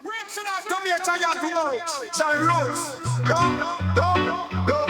Reaching out to me, I got to know. Some roots. Come, come, come,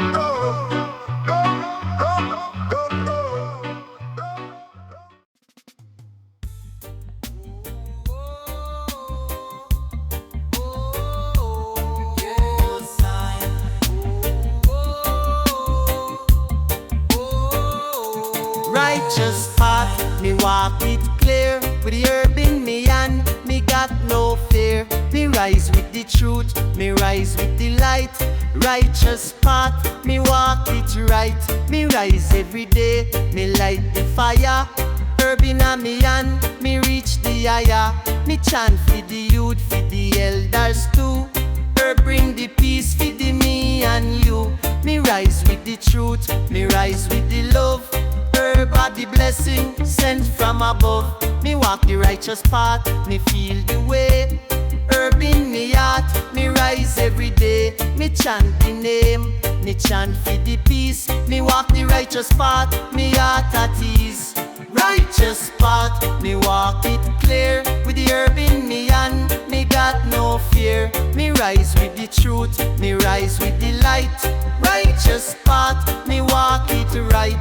righteous path, me walk it clear. With the herb in me hand, me got no fear. Me rise with the truth, me rise with the light. Righteous path, me walk it right. Me rise every day, me light the fire. Herb in a me hand, me reach the higher. Me chant for the youth, for the elders too. Herb bring the peace for the me and you. Me rise with the truth, me rise with the love. Herb are the blessing sent from above. Me walk the righteous path, me feel the way. Herb in me heart, me rise every day. Me chant the name, me chant for the peace. Me walk the righteous path, me heart at ease. Righteous path, me walk it clear. With the herb in me hand, me got no fear. Me rise with the truth, me rise with the light. Righteous path, me walk it right.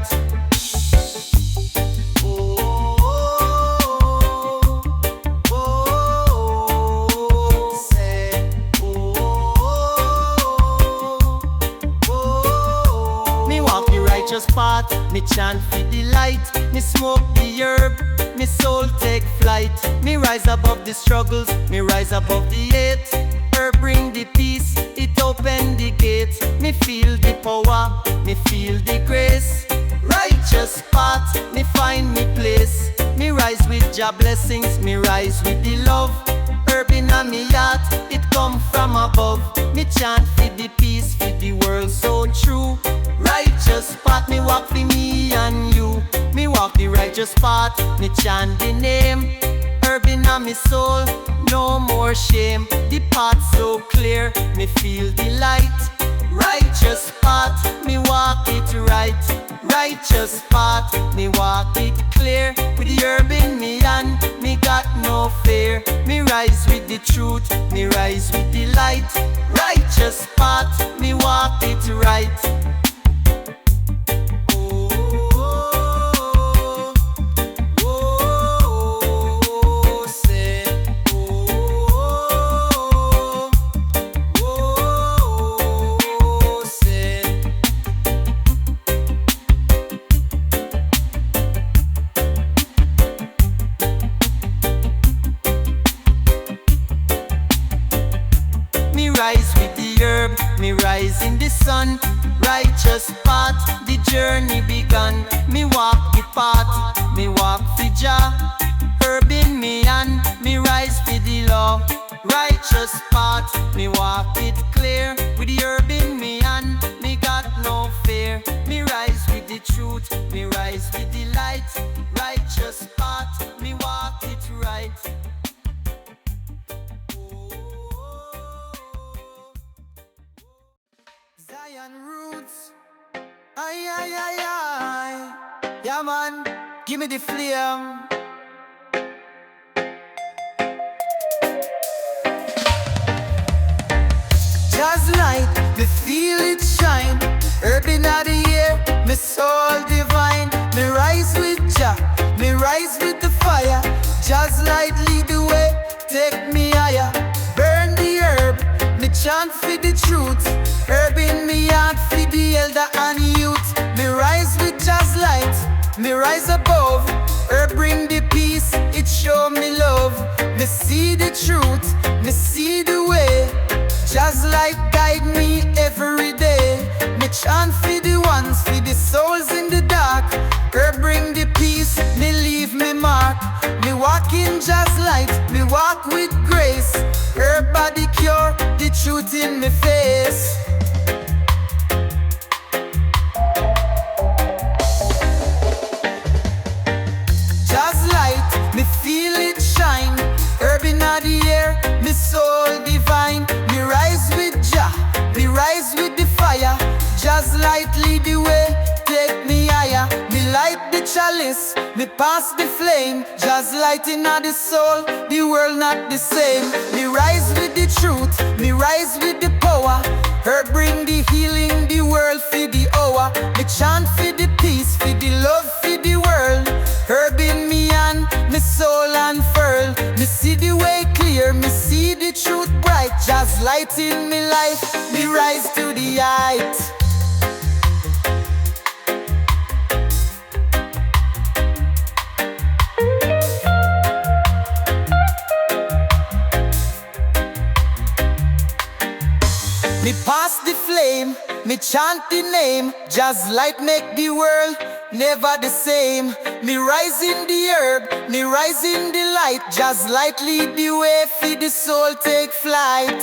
Path, me chant for the light. Me smoke the herb, me soul take flight. Me rise above the struggles, me rise above the hate. Herb bring the peace, it open the gates. Me feel the power, me feel the grace. Righteous path, me find me place. Me rise with Jah blessings, me rise with the love. Herb in a me heart, it come from above. Me chant for the peace, for the world so true. Righteous path, me walk for me and you. Me walk the righteous path, me chant the name. Herb in a me soul, no more shame. The path so clear, me feel the light. Righteous path, me walk it right. Righteous path, me walk it clear. With the herb in me hand, me got no fear. Me rise with the truth, me rise with the light. Righteous path, me walk it right. Rise with the herb, me rise in the sun. Righteous path, the journey begun. Me walk the path, me walk for Jah. Herb in me hand, me rise for the law. Righteous path, me walk it clear. With the herb in me hand, me got no fear. Me rise with the truth, me rise with the light. Righteous path, me walk it right. Zion roots, ay ay ay ay. Yeah man, give me the flame. Just light, me feel it shine. Herb inna the air, me soul divine. Me rise with Jah, me rise with the fire. Just light lead the way, take me higher. Burn the herb, me chant for the truth. Herb in me heart for the elder and youth. Me rise with Jah's light, me rise above. Herb bring the peace, it show me love. Me see the truth, me see the way. Jah's light guide me every day. Me chant for the ones, for the souls in the dark. Herb bring the peace, me leave me mark. Me walk in Jah's light, me walk with grace. Herb body cure, the truth in me face. Me feel it shine, herb inna the air, me soul divine. Me rise with Jah, me rise with the fire. Jah's light lead the way, take me higher. Me light the chalice, me pass the flame. Jah's light inna the soul, the world not the same. Me rise with truth, me rise with the power. Herb bring the healing, the world for the hour. Me chant for the peace, for the love, for the world. Herb in me and me soul unfurl. Me see the way clear, me see the truth bright. Just light in me life, me rise to the height. Me pass the flame, me chant the name. Just light make the world never the same. Me rise in the herb, me rise in the light. Just light lead the way for the soul take flight.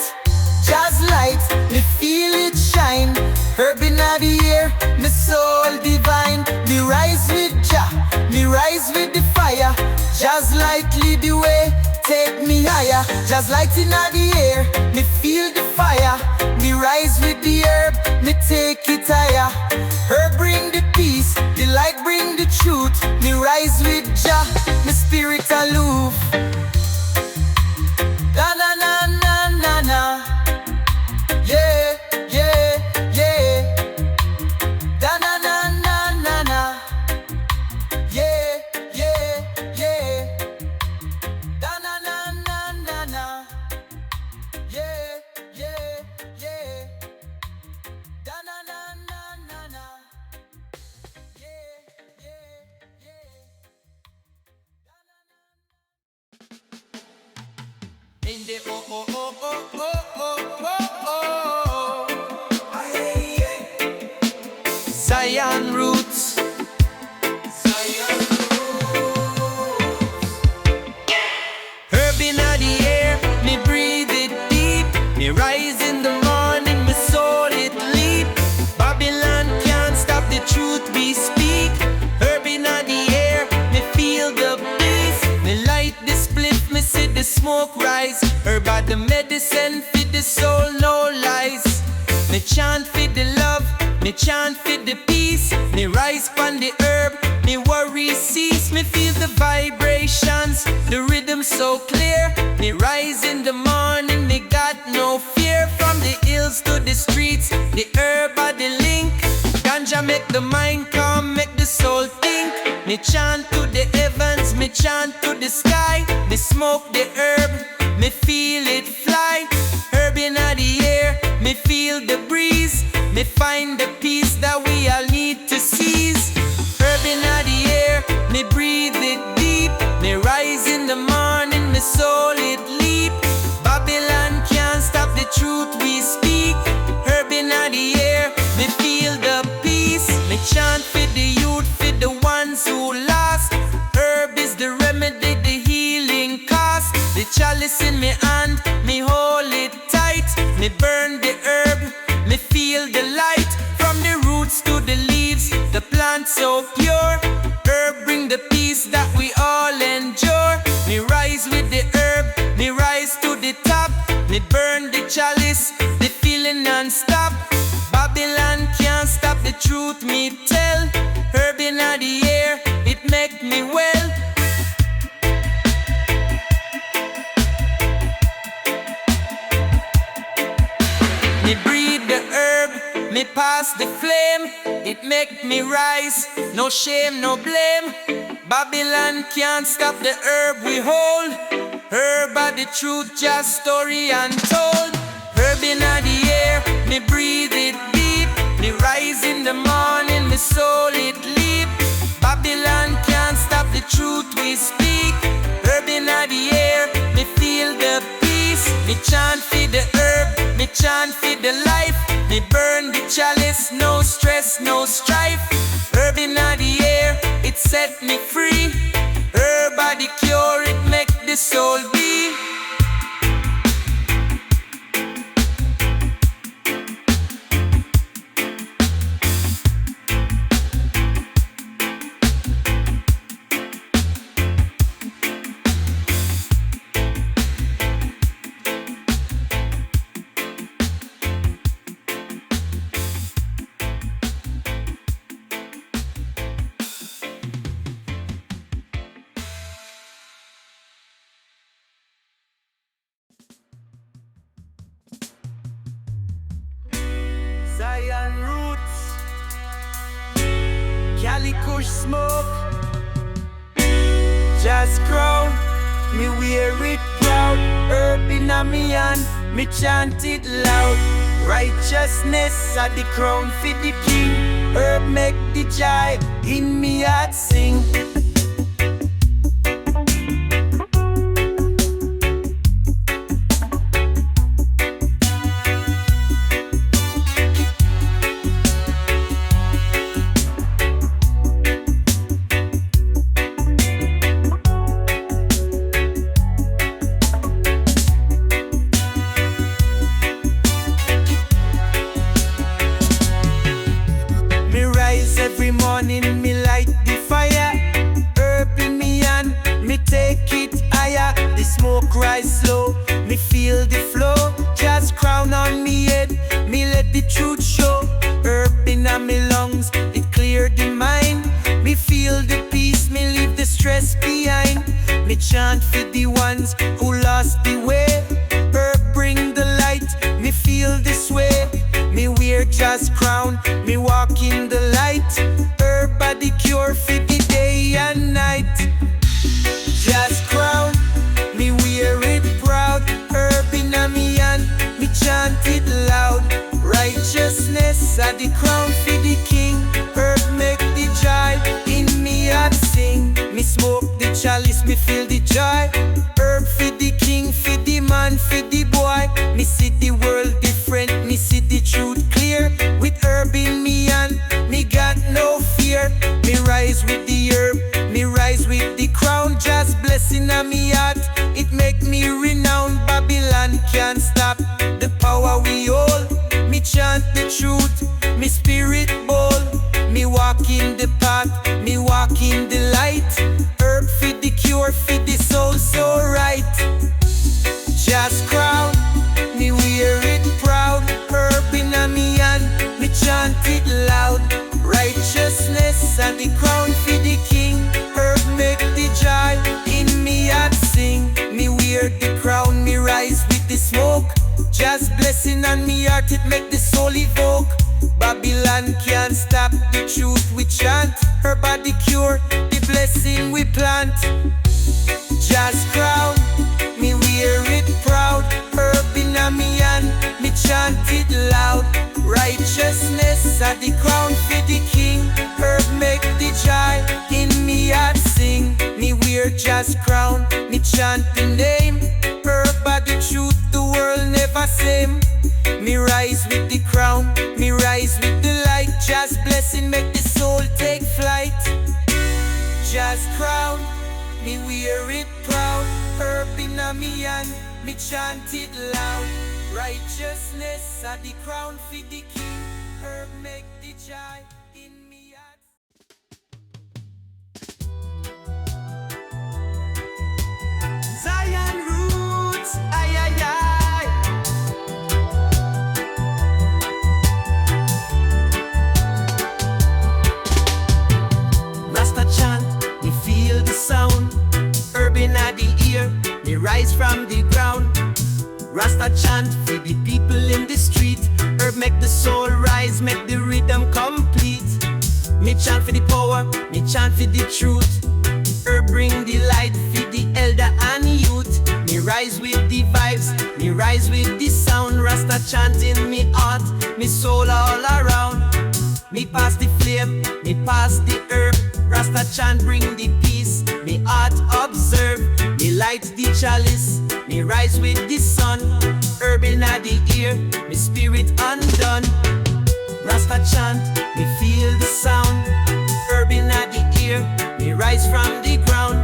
Just light, me feel it shine. Herb in the air, me soul divine. Me rise with Jah, me rise with the fire. Just light lead the way, take me higher. Just light in the air, me feel the fire. Me rise with the herb, me take it higher. Herb bring the peace, the light bring the truth. Me rise with Jah, me spirit aloof. Na na na na na na. Yeah, yeah, yeah. Da na na na na na. Yeah, yeah, yeah. Da na na na na na. Yeah, yeah, yeah. Da na na na na na. Yeah, yeah, yeah. Da na na. In the oh oh oh oh oh oh oh oh. Zion roots. Herb in the air, me breathe it deep. Me rise in the morning, me soul it leap. Babylon can't stop the truth we speak. Herb in the air, me feel the peace. Me light the spliff, me see the smoke rise. Herb are the medicine for the soul, no lies. Me chant for the love, me chant for the peace. Me rise from the herb, me worry cease. Me feel the vibrations, the rhythm so clear. Me rise in the morning, me got no fear. From the hills to the streets, the herb are the link. Ganja make the mind calm, make the soul think. Me chant to the heavens, me chant to the sky. Me smoke the herb, me feel it fly. Herb in the air, me feel the breeze. Me find the peace that we all need to seize. Herb in the air, me breathe it deep. Me rise in the morning, me soul it leap. Babylon can't stop the truth we speak. Herb in the air, me feel the peace. Me chant for the youth, for the ones who lost. Herb is the remedy, the healing cause. The chalice in me hand, me hold it tight. Me burn the herb, me feel the light. From the roots to the leaves, the plant so pure. Herb bring the peace that we all endure. Me rise with the herb, me rise to the top. Me burn the chalice, the feeling non-stop. Babylon can't stop the truth me tell. Herb in the air, it make me well. Me breathe the herb, me pass the flame. It make me rise, no shame, no blame. Babylon can't stop the herb we hold. Herb are the truth, just story untold. Herb in the air, me breathe it deep. Me rise in the morning, me soul it leap. Babylon can't stop the truth we speak. Herb in the air, me feel the peace. Me chant for the herb, me chant for the life. Me burn the chalice, no stress, no strife. Herb in the air, it set me free. Herb are the cure, it make the soul be. Zion roots, Cali Kush smoke, Jazz crown, me wear it proud. Herb in a me hand, me chant it loud. Righteousness are the crown for the king. Herb make the joy in me heart sing. Every morning me light the fire. Herb in me hand, me take it higher. The smoke rise slow, me feel the flow. Just crown on me head, me let the truth show. Herb in me lungs, it clear the mind. Me feel the peace, me leave the stress behind. Me chant for the ones who lost the way. Herb bring the light, me feel this way. Me wear just crown, me walk in the light. Herb are the cure for the day and night. Just crown, me wear it proud. Herb in me hand, me chant it loud. Righteousness are the crown for the king. Herb make the joy in me heart sing. Me smoke the chalice, me feel the joy. Herb for the king, for the man, for the boy. Me see the world different, me see the truth clear. With herb in me hand, me got no fear. Me rise with the herb, me rise with the crown. Just blessing on me heart, it make me renowned. Babylon can't stop the power we hold. Me chant the truth, me spirit bold. Me walk in the path, me walk in the light. Herb for the cure, for the soul so right. Just crown, me wear it proud. Herb in me hand, me chant it loud. Righteousness and the crown for the king. Herb make the joy in me heart sing. Me wear the crown, me rise with the smoke. Just blessing on me heart, it make the soul evoke. Babylon can't stop the truth we chant. Her body cure, the blessing we plant. Just crown, me wear it proud. Herb in me hand, me chant it loud. Righteousness are the crown for the king. Herb make the joy in me heart sing. Me wear just crown, me chant the name. Herb are the truth, the world never same. Me rise with the crown, me rise with the light. Just blessing make the soul take flight. Just crown, me wear it proud. Herb in me hand, me chant it loud. Righteousness are the crown for the king. Herb make the joy in me heart. Zion roots, ay ay ay. Rasta chant, me feel the sound. Herb in the ear, me rise from the ground. Rasta chant for the people in the street. Herb make the soul rise, make the rhythm complete. Me chant for the power, me chant for the truth. Herb bring the light for the elder and youth. Me rise with the vibes, me rise with the sound. Rasta chant in me heart, me soul all around. Me pass the flame, me pass the herb. Rasta chant bring the peace, me heart observe. Me light the chalice, me rise with the sun. Herb in the ear, me spirit undone. Rasta chant, me feel the sound. Herb in the ear, me rise from the ground.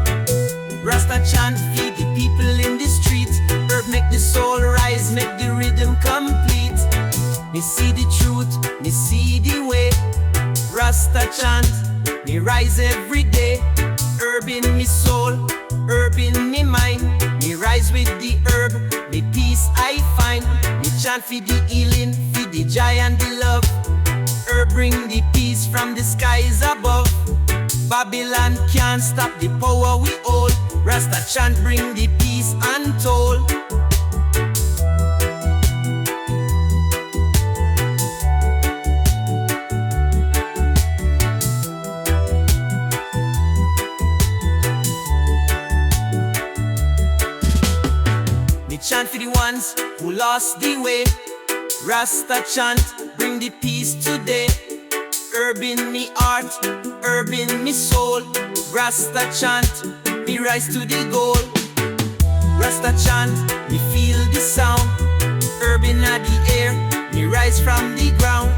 Rasta chant, feed the people in the street. Herb make the soul rise, make the rhythm complete. Me see the truth, me see the way. Rasta chant, me rise every day. Herb in me soul, herb in me mind. Me rise with the herb, me peace I find. Me chant for the healing, for the joy and the love. Herb bring the peace from the skies above. Babylon can't stop the power we hold. Rasta chant bring the peace untold. ones who lost the way. Rasta chant, bring the peace today. Herb in me heart, herb in me soul. Rasta chant, me rise to the goal. Rasta chant, me feel the sound. Herb in the air, me rise from the ground.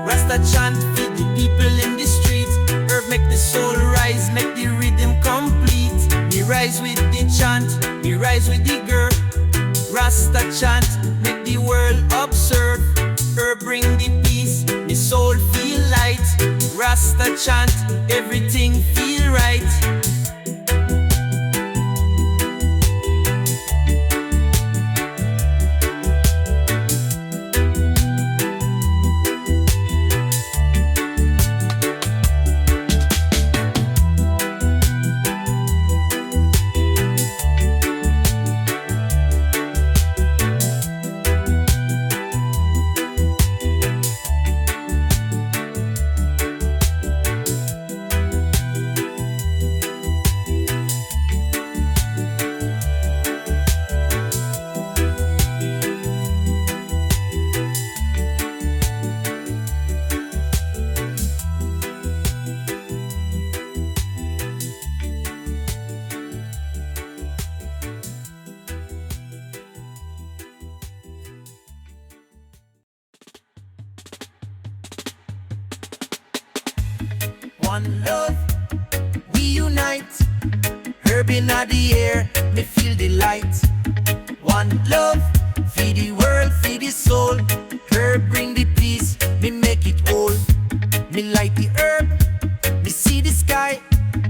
Rasta chant, feed the people in the streets. Herb make the soul rise, make the rhythm complete. Me rise with the chant, me rise with the girl. Rasta chant, make the world observe. Herb bring the peace, me soul feel light. Rasta chant, everything feel right. One love, we unite. Herb in the air, me feel the light. One love, feed the world, feed the soul. Herb bring the peace, me make it whole. Me light the herb, me see the sky.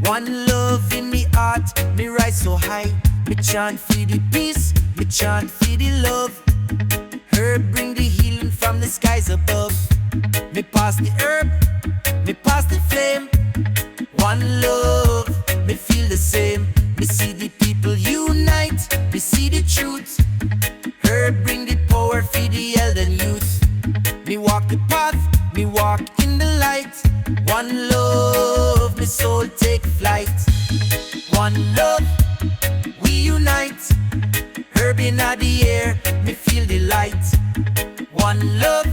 One love in me heart, me rise so high. Me chant for the peace, me chant for the love. Herb bring the healing from the skies above. Me pass the herb, me pass the flame. One love, me feel the same. Me see the people unite, me see the truth. Herb bring the power for the elder youth. Me walk the path, me walk in the light. One love, me soul take flight. One love, we unite. Herb in the air, me feel the light. One love,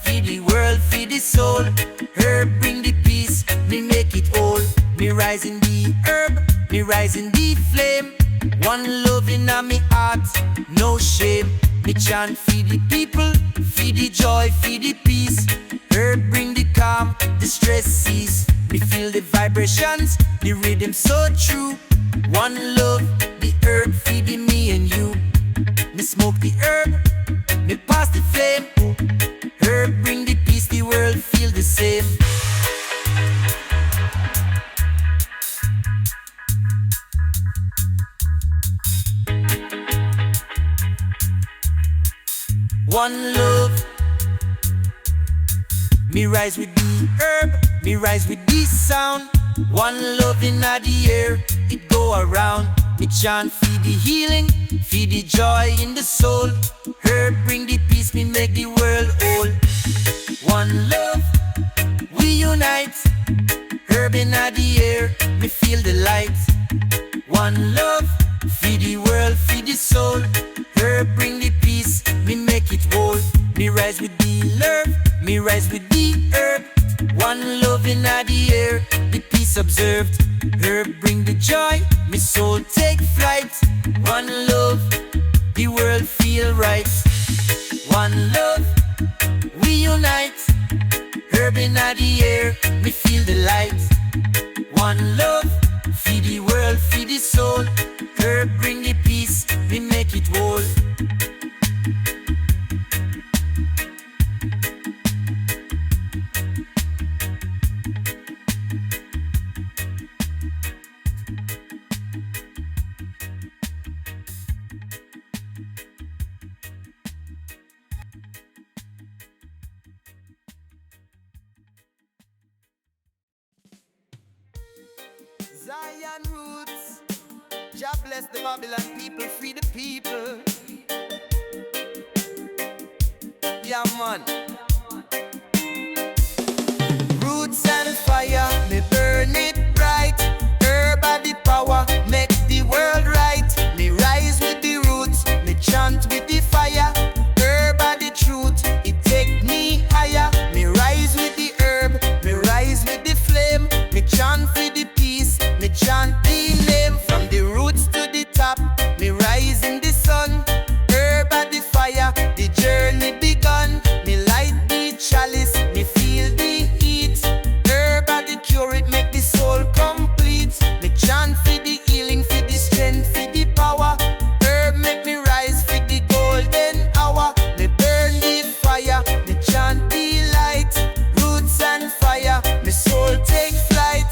feed the world, feed the soul. Herb bring the peace, me make it whole. Me rise in the herb, me rise in the flame. One love in me heart, no shame. Me chant feed the people, feed the joy, feed the peace. Herb bring the calm, the stress cease. Me feel the vibrations, the rhythm so true. One love, the herb feeding me and you. Me smoke the herb, me pass the flame. Herb bring the peace, the world feel the same. One love, me rise with the herb, me rise with the sound. One love in the air, it go around. Me chant feed the healing, feed the joy in the soul. Herb bring the peace, me make the world whole. One love, we unite. Herb in the air, me feel the light. One love, feed the world, feed the soul. Herb bring the peace, me make it whole. Me rise with the love, me rise with the herb. One love in the air, the peace observed. Herb bring the joy, me soul take flight. One love, the world feel right. One love, we unite. Herb in the air, me feel the light. One love, feed the world, feed the soul. Herb bring the peace, me make it whole. Zion roots, Jah bless the Babylon people, free the people. Yeah man. Roots and fire, me burn it bright. Herb the power, make the world right. Me rise with the roots, me chant with the fire. Herb of the truth, it take me higher. Me rise with the herb, me rise with the flame. Me chant for the peace, me chant the name. From the roots to the top, me rise in the sun. Herb of the fire, the journey begun. Me light the chalice, me feel the heat. Herb of the cure, it make the soul complete. Me chant for the healing, for the strength, for the power. Herb make me rise for the golden hour. Me burn the fire, me chant the light. Roots and fire, me soul take flight.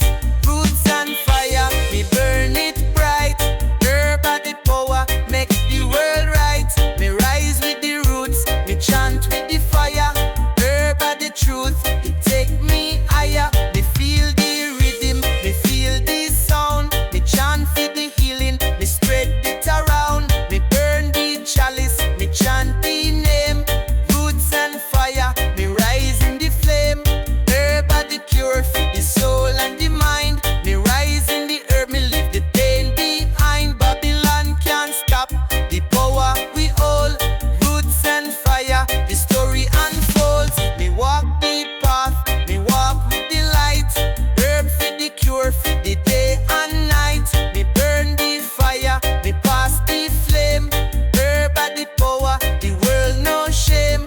Roots and fire, me burn it bright. Herb of the power, make the world right. Me rise with the roots, me chant with the fire. Herb of the truth, it take me higher. Me feel the rhythm, me feel the sound. Me chant for the healing, me spread it around. Me burn the chalice, me chant the name. Roots and fire, me rise in the flame. Herb of the cure for the soul and the mind. Me rise in the herb, me leave the pain behind. Babylon can't stop the power we hold. Roots and fire, the story unfolds. Me walk the path, me walk with the light. Herb for the cure for the day and night. Me burn the fire, me pass the flame. Herb of the power, the world no shame.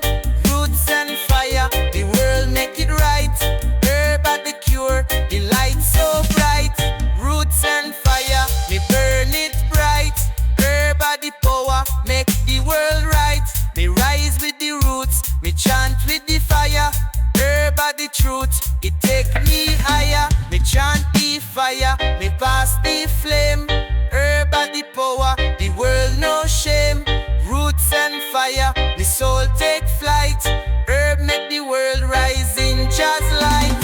Roots and fire, the world make it right. Herb of the cure, the light so bright. Roots and fire, me burn it bright. Herb of the power, make the world right. Me rise with the roots, me chant with the fire. Herb of the truth, it take me higher. Me chant the fire, me pass the flame. Herb of the power, the world no shame. Roots and fire, the soul take flight. Herb make the world rise in just light.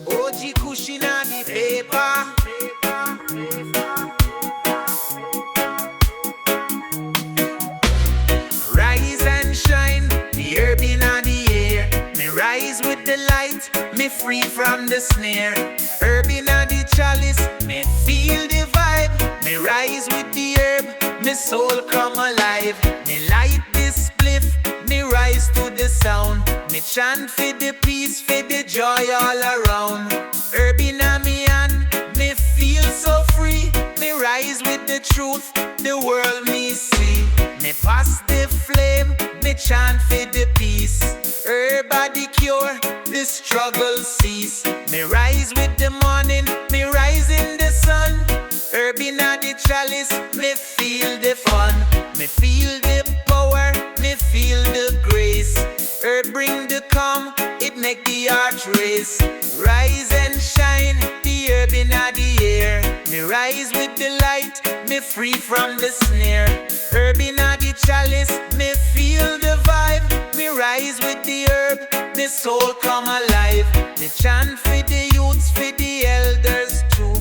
OG cushion on the paper. Rise and shine, the herb in the air. Me rise with the light, me free from the snare. Herb in the chalice, me feel the vibe. Me rise with the herb, me soul come alive. Me light this spliff, me rise to the sound. Me chant for the peace, for the joy all around. Herb in me hand, me feel so free. Me rise with the truth, the world me see. Me pass the flame, me chant for the peace. Herb of the cure, the struggle cease. Me rise with the morning, me rise in the sun. Herb in the chalice, me feel the fun. Me feel the power, me feel the grace. Herb bring the calm, it make the heart race. Rise and shine, the herb in the air. Me rise with the light, me free from the snare. Herb in the chalice, me feel the vibe. Me rise with the herb, me soul come alive. Me chant for the youths, for the elders too.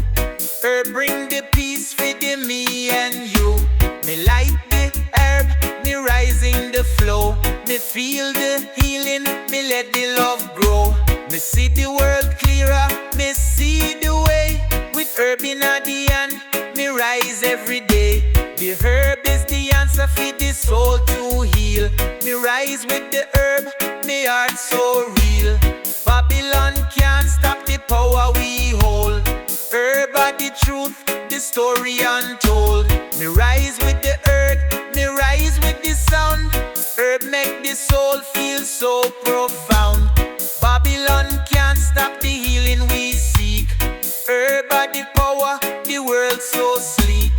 Herb bring the peace for the me and you. Me light the herb, me rise in the flow. Me feel the healing, me let the love grow. Me see the world clearer, me see the way. With herb in the hand, me rise every day. The herb is the answer for the soul to heal. Me rise with the herb, me heart so real. Babylon can't stop the power we hold. Herb of the truth, the story untold. Me rise with the earth, me rise with the sound. Herb make the soul feel so profound. Babylon can't stop the healing we seek. Herb are the power, the world so sleek.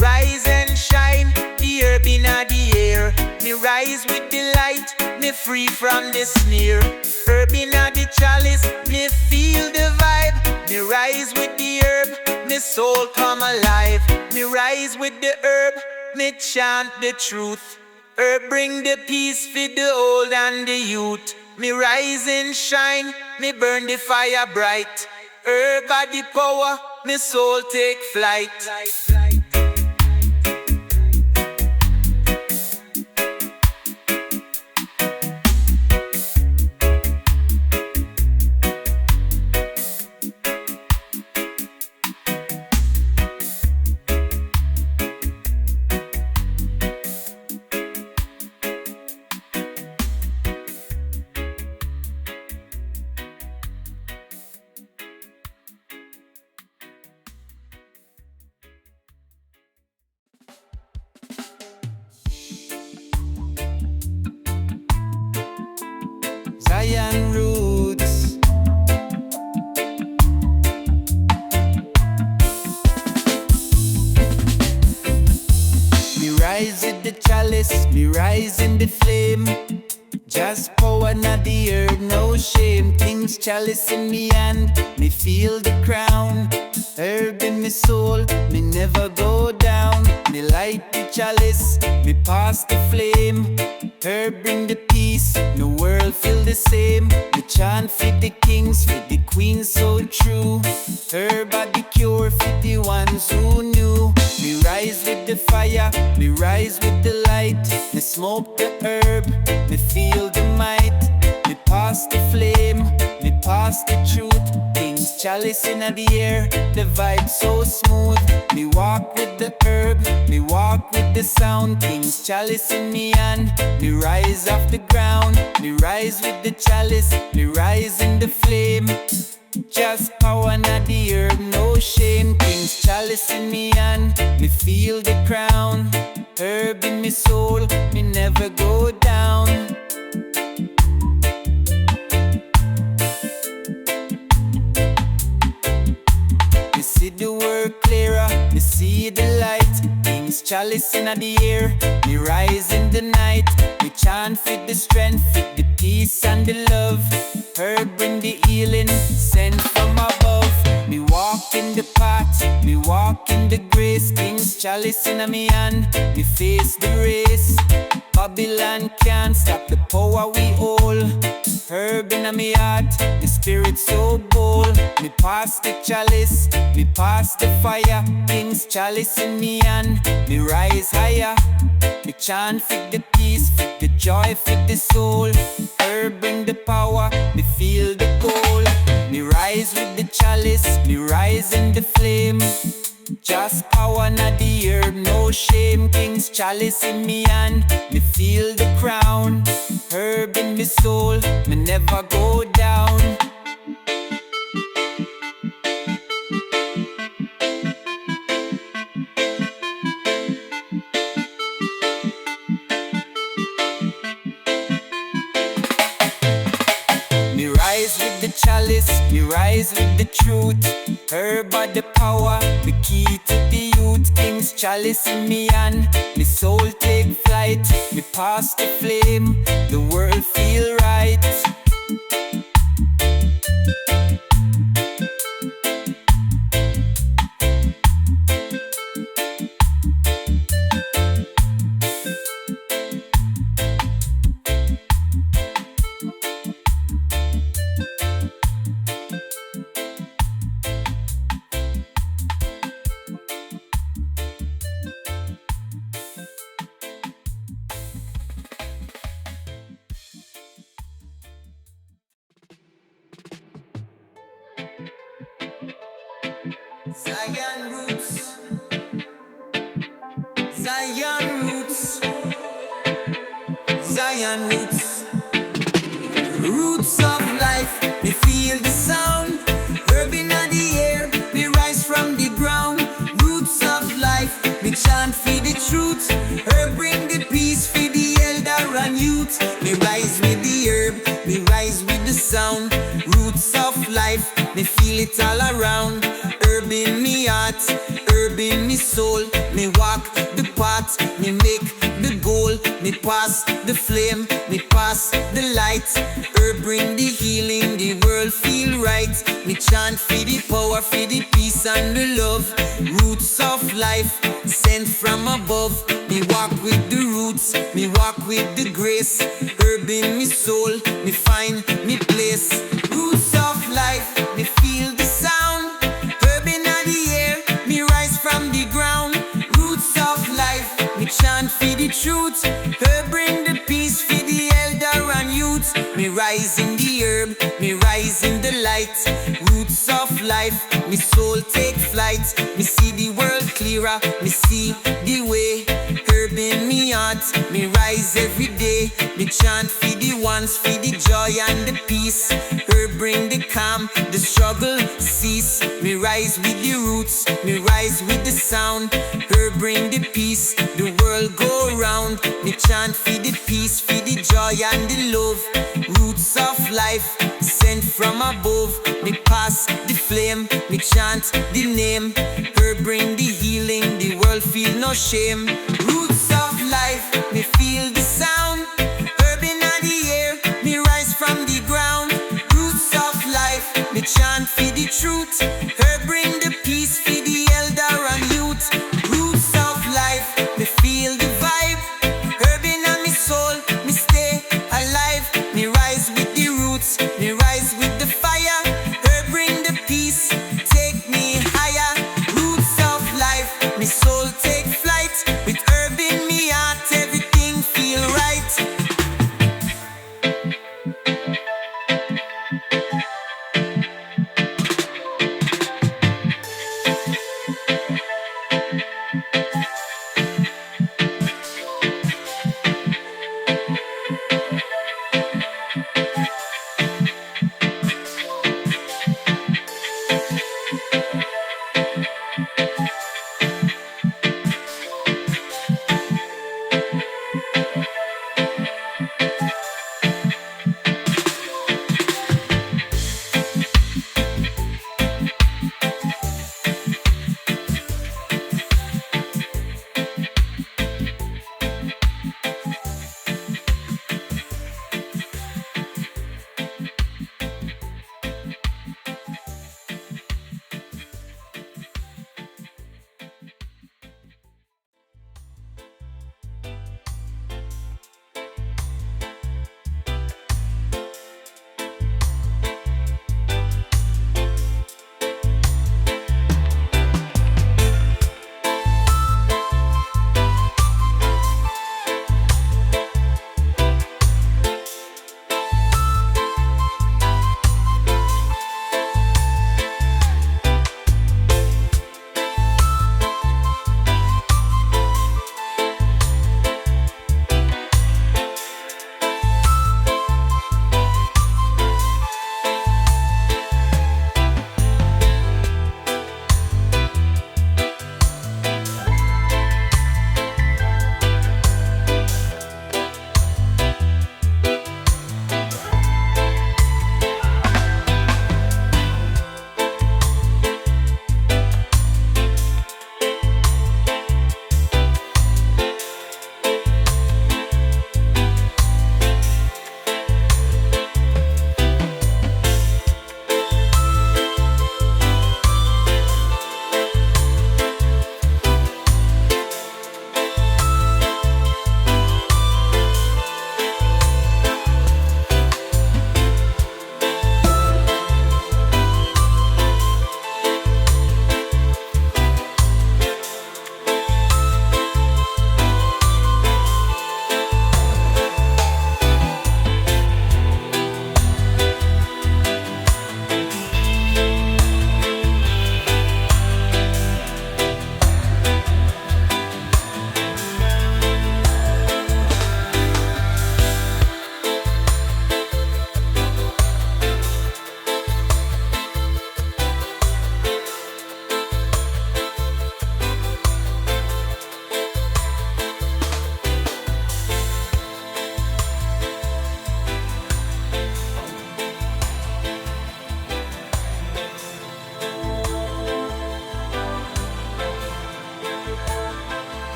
Rise and shine, the herb in the air. Me rise with the light, me free from the snare. Herb in the chalice, me feel the vibe. Me rise with the herb, me soul come alive. Me rise with the herb, me chant the truth. Herb bring the peace for the old and the youth. Me rise and shine, me burn the fire bright. Herb got the power, me soul take flight. Zion roots. Me rise in the chalice, me rise in the flame. Just power, not the earth, no shame. Things chalice in me hand, me feel the crown. Herb in me soul, me never go down. Me light the chalice, me pass the flame. Herb bring the peace, the world feel the same. Me chant for the kings, for the queens so true. Herb are the cure for the ones who knew. Me rise with the fire, me rise with the light. Me smoke the herb, me feel the might. Me pass the flame, me pass the truth. King's chalice in the air, the vibe so smooth. Me walk with the herb, me walk with the sound. King's chalice in me hand, me rise off the ground. Me rise with the chalice, me rise in the flame. Just power, not the herb, no shame. King's chalice in me hand, me feel the crown. Herb in me soul, me never go down. Me see the world clearer, me see the light. King's chalice in the air, me rise in the night. Me chant for the strength, for the peace and the love. Herb bring the healing, sent from above. Me walk in the path, me walk in the grace. King's chalice in me hand, me face the race. Babylon can't stop the power we hold. Herb in me heart, the spirit so bold. Me pass the chalice, me pass the fire. King's chalice in me hand, me rise higher. Me chant for the peace, for the joy, for the soul. Herb bring the power, me feel the cold. Me rise with the chalice, me rise in the flame. Just power, not the herb, no shame. King's chalice in me hand, me feel the crown. Herb in me soul, me never go down. Me rise with the chalice, me rise with the truth. Herb are the power, the key to the youth. King's chalice in me hand, me soul take flight. Me pass the flame, the world feel right. Zion roots, Zion roots, Zion roots. Roots of life, me feel the sound. Herb in the air, me rise from the ground. Roots of life, me chant for the truth. Herb bring the peace for the and youth. Me rise with the herb, me rise with the sound. Roots of life, me feel it all around. Herb in me heart, herb in me soul. Me walk the path, me make the goal. Me pass the flame, me pass the light. Herb bring the healing, the world feel right. Me chant for the power, for the peace and the love. Roots of life, sent from above. Me walk with the roots, me walk with the grace. Herb in me soul, me find me place. Roots of life, me feel the sound. Herb in the air, me rise from the ground. Roots of life, me chant for the truth. Herb bring the peace for the elder and youth. Me rise in the herb, me rise in the light. Roots of life, me soul take flight. Me see the world clearer, me see the way. Herb in me heart, me rise every day. Me chant for the ones, for the joy and the peace. Herb bring the calm, the struggle cease. Me rise with the roots, me rise with the sound. Herb bring the peace, the world go round. Me chant for the peace, for the joy and the love. Roots of life, sent from above. Me pass the flame, me chant the name. Herb bring the healing, the world feel no shame. Roots of life, me feel the sound. Herb in the air, me rise from the ground. Roots of life, me chant for the truth. Herb bring the peace for the elder and youth. Roots of life, me feel the vibe. Herb in my soul, me stay alive. Me rise with the roots, me rise with the fire. Herb bring the peace, take me higher. Roots of life, me soul take flight. With herb in me heart, everything feel right.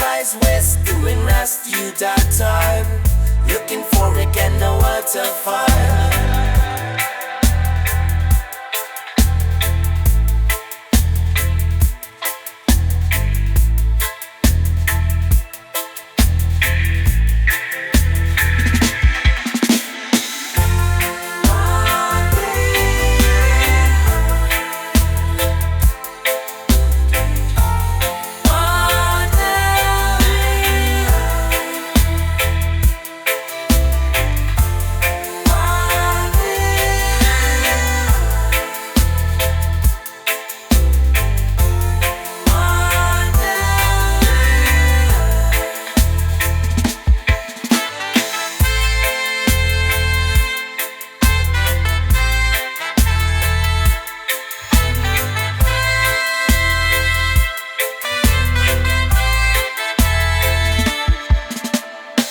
sunrise west, doing Rasta youth our time. Looking for again the waterfall.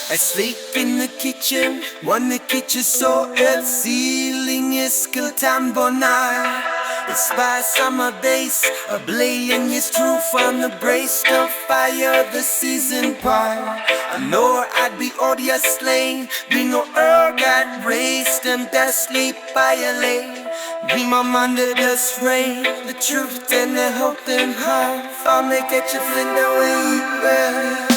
Asleep in the kitchen, one the kitchen so earth ceiling is still tambonar. It's by summer base, a blaze is true from the brace of fire, the season part. I know I'd be odious slain, we know got raised them that sleep by a lane. Be my under the rain, the truth and the hope and heart. I'll make it you feel the way you were.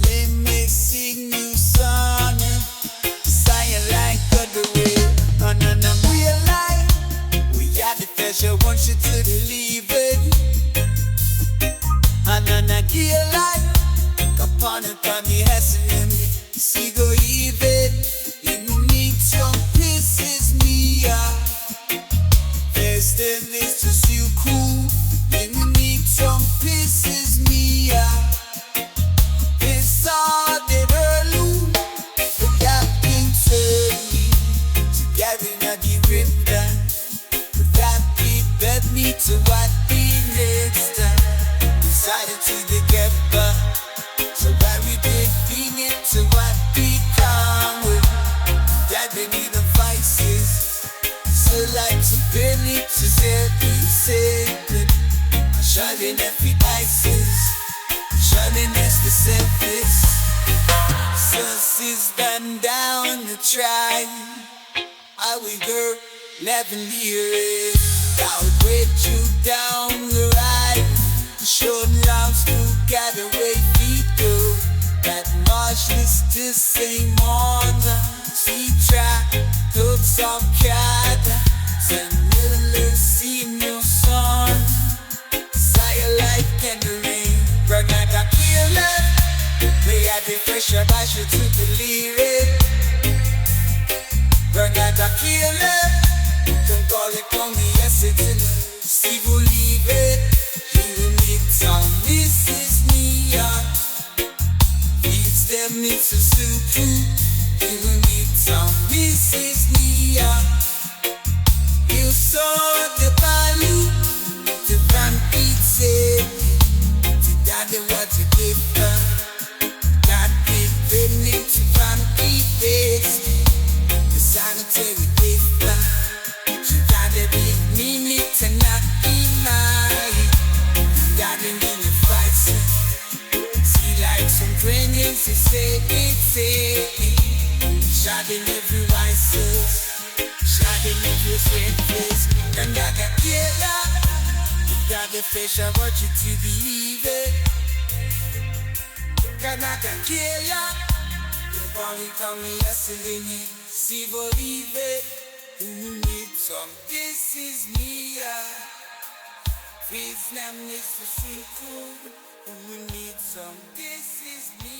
let me sing you song. Say like God the way. And real life, we had the pleasure, want you to believe it. And gear life, upon it, on the hustling, see go even. You need some pieces, me, there's the list to see you cool. You need some pieces, me, it's all the burloo. The captain told me to get in a deep down. But that beat led me to what the next time. Decided to the together. So that we did bring it to what we come with. That they need the vices. So like to barely to say good. Shining every ISIS. Shining as the surface. Sun's been down the track. I will girl, never near it. I would wait you down the ride. Showed loves to gather where feet go. That marsh is the same on the sea track. Hooks of cat. Send little see no sun. Sire like candling. Run like a killer. We had the pressure, I should to believe it. Run like a killer. Don't call it on me, yes it's in. See, believe it. You need some, this is me, It's them, it's a soup. You need some, this is me, You saw the value, the van pizza. To daddy what you give her. God big, they need to van pizza. The sanitary paper. You gotta be mean it and not be mine. Gotta need a fight, see like some trainings, they say it's it. Shot in every vices, shot in every sweet face. And I got killer. Got the fish, I want you to believe it. And I got killer. The body coming yesterday, see believe it. You need some, this is me, Please, now, Mr. Seafood. You need some, this is me.